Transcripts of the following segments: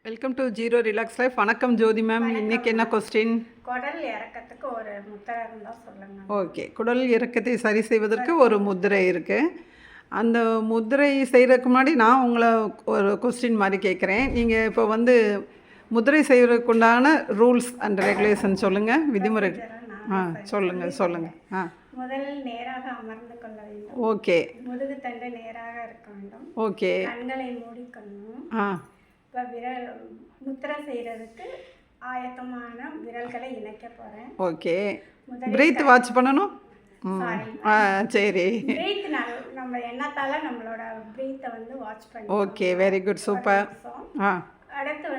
Welcome to zero relax life. வணக்கம் ஜோதி ma'am. இன்னைக்கு என்ன கொஸ்டின்? குடல் இறக்கத்துக்கு ஒரு முத்திரை இருந்தால் சொல்லுங்க. ஓகே, குடல் இறக்கத்தை சரி செய்வதற்கு ஒரு முத்திரை இருக்குது. அந்த முத்திரை செய்கிறதுக்கு முன்னாடி நான் உங்களை ஒரு கொஸ்டின் மாதிரி கேட்குறேன். நீங்கள் இப்போ முத்திரை செய்வதற்கு உண்டான ரூல்ஸ் அண்ட் ரெகுலேஷன் சொல்லுங்கள், விதிமுறை. சொல்லுங்கள். முதலில் நேராக அமர்ந்து கொள்ள வேண்டும். ஓகே. முதுகு தண்டு நேராக இருக்க வேண்டும். ஓகே. கண்களை மூடிக்கணும். இப்போ விரல் முத்திரை செய்கிறதுக்கு ஆயத்தமான விரல்களை இணைக்க போகிறேன். ஓகே. பிரீத் வாட்ச் பண்ணணும். சரி. பிரீத் நம்ம எண்ணத்தால் நம்மளோட பிரீத்தை வாட்ச் பண்ணி. Okay, very good, super. அடுத்து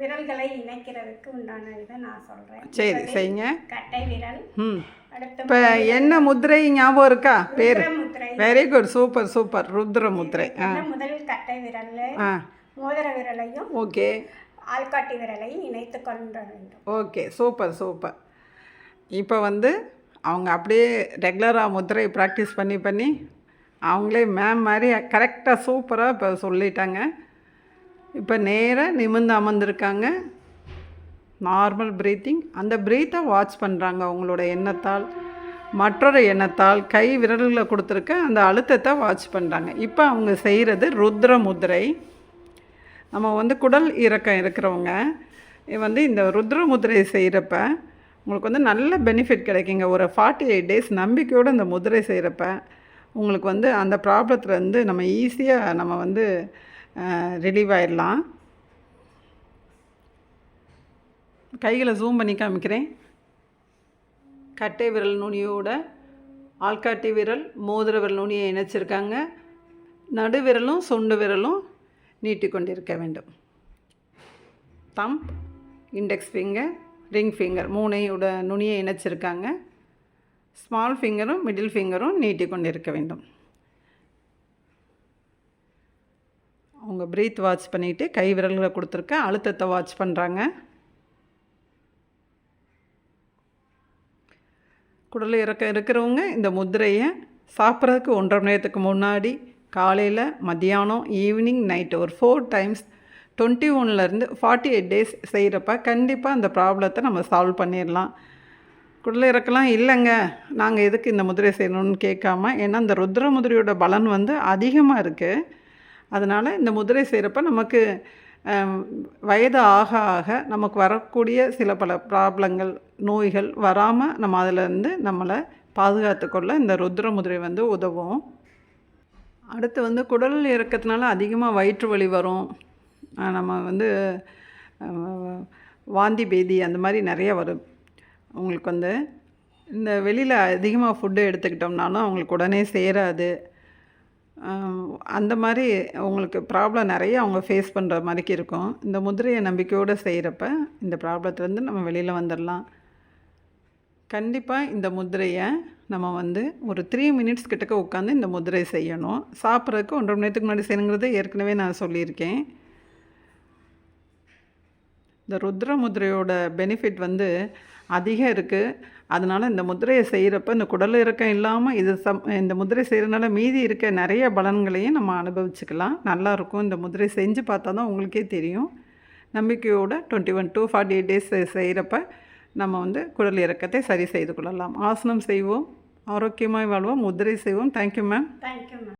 விரல்களை இணைக்கிறதுக்கு உண்டான இதை நான் சொல்கிறேன். சரி, செய்யுங்க. கட்டை விரல். இப்போ என்ன முத்திரை ஞாபகம் இருக்கா? பேர்? Very good, super super. Rudra முத்திரை. முதலில் கட்டை விரல், மோதிர விரலையும் ஓகே ஆள்காட்டி விரலையும் இணைத்து கொள்ள வேண்டும். Okay, super super. இப்போ அவங்க அப்படியே ரெகுலராக முத்திரை ப்ராக்டிஸ் பண்ணி அவங்களே மேம் மாதிரி கரெக்டாக சூப்பராக இப்போ சொல்லிட்டாங்க. இப்போ நேராக நிமிர்ந்து அமர்ந்திருக்காங்க. Normal breathing. அந்த ப்ரீத்தை வாட்ச் பண்ணுறாங்க அவங்களோட எண்ணத்தால், மற்றொரு எண்ணத்தால் கை விரல்களை கொடுத்துருக்க அந்த அழுத்தத்தை வாட்ச் பண்ணுறாங்க. இப்போ அவங்க செய்கிறது ருத்ர முத்திரை. நம்ம குடல் இறக்கம் இருக்கிறவங்க இந்த ருத்ர முத்திரை செய்கிறப்ப உங்களுக்கு நல்ல பெனிஃபிட் கிடைக்குங்க. ஒரு 48 days நம்பிக்கையோடு இந்த முத்திரை செய்கிறப்ப உங்களுக்கு அந்த ப்ராப்ளத்துலேருந்து நம்ம ஈஸியாக நம்ம ரிலீவ் ஆயிடலாம். கைகளை ஜூம் பண்ணி காமிக்கிறேன். கட்டை விரல் நுனியோட ஆள்காட்டி விரல், மோதிர விரல் நுனியை இணைச்சிருக்காங்க. நடுவிரலும் சுண்டு விரலும் நீட்டிக்கொண்டிருக்க வேண்டும். Thumb, index finger, ring finger மூணையோட நுனியை இணைச்சிருக்காங்க. ஸ்மால் ஃபிங்கரும் மிடில் ஃபிங்கரும் நீட்டிக்கொண்டிருக்க வேண்டும். அவங்க ப்ரீத் வாட்ச் பண்ணிவிட்டு கை விரல்களை கொடுத்துருக்க அழுத்தத்தை வாட்ச் பண்ணுறாங்க. குடல் இருக்கிறவங்க இந்த முத்திரையை சாப்பிட்றதுக்கு 1.5 மணி நேரத்துக்கு முன்னாடி, காலையில், மத்தியானம், ஈவினிங், நைட்டு ஒரு 4 times 21 to 48 days செய்கிறப்ப கண்டிப்பாக அந்த ப்ராப்ளத்தை நம்ம சால்வ் பண்ணிடலாம். குடல் இறக்கலாம் இல்லைங்க நாங்கள் எதுக்கு இந்த முதிரை செய்யணும்னு கேட்காம, ஏன்னா இந்த ருத்ர முதிரையோட பலன் அதிகமாக இருக்குது. அதனால் இந்த முதிரை செய்கிறப்ப நமக்கு வயது ஆக ஆக நமக்கு வரக்கூடிய சில பல ப்ராப்ளங்கள், நோய்கள் வராமல் நம்ம அதிலேருந்து நம்மளை பாதுகாத்துக்கொள்ள இந்த ருத்ர முதிரை உதவும். அடுத்து குடல் இறக்கத்தினால அதிகமாக வயிற்று வலி வரும். நம்ம வாந்தி பேதி அந்த மாதிரி நிறைய வரும். உங்களுக்கு இந்த வெளியில் அதிகமாக ஃபுட்டு எடுத்துக்கிட்டோம்னாலும் அவங்களுக்கு உடனே சேராது. அந்த மாதிரி உங்களுக்கு ப்ராப்ளம் நிறைய அவங்க ஃபேஸ் பண்ணுற மாதிரிக்கு இருக்கும். இந்த முதிரையை நம்பிக்கையோடு செய்கிறப்ப இந்த ப்ராப்ளத்துலேருந்து நம்ம வெளியில் வந்துடலாம். கண்டிப்பாக இந்த முதிரையை நம்ம ஒரு 3 minutes கிட்டக்க உட்காந்து இந்த முதிரை செய்யணும். சாப்பிட்றதுக்கு 1.5 மணி நேரத்துக்கு முன்னாடி செய்யணுங்கிறது ஏற்கனவே நான் சொல்லியிருக்கேன். இந்த ருத்ர முதிரையோட பெனிஃபிட் அதிகம் இருக்குது. அதனால் இந்த முதிரையை செய்கிறப்ப இந்த குடல் இறக்கம் இல்லாமல் இந்த முதிரை செய்கிறதுனால மீதி இருக்க நிறைய பலன்களையும் நம்ம அனுபவிச்சுக்கலாம். நல்லாயிருக்கும். இந்த முதிரை செஞ்சு பார்த்தா தான் உங்களுக்கே தெரியும். நம்பிக்கையோடு 21 to 48 days செய்கிறப்ப நம்ம குடல் இறக்கத்தை சரி செய்து கொள்ளலாம். ஆசனம் செய்வோம், ஆரோக்கியமாக வாழ்வோம், முதிரை செய்வோம். Thank you ma'am.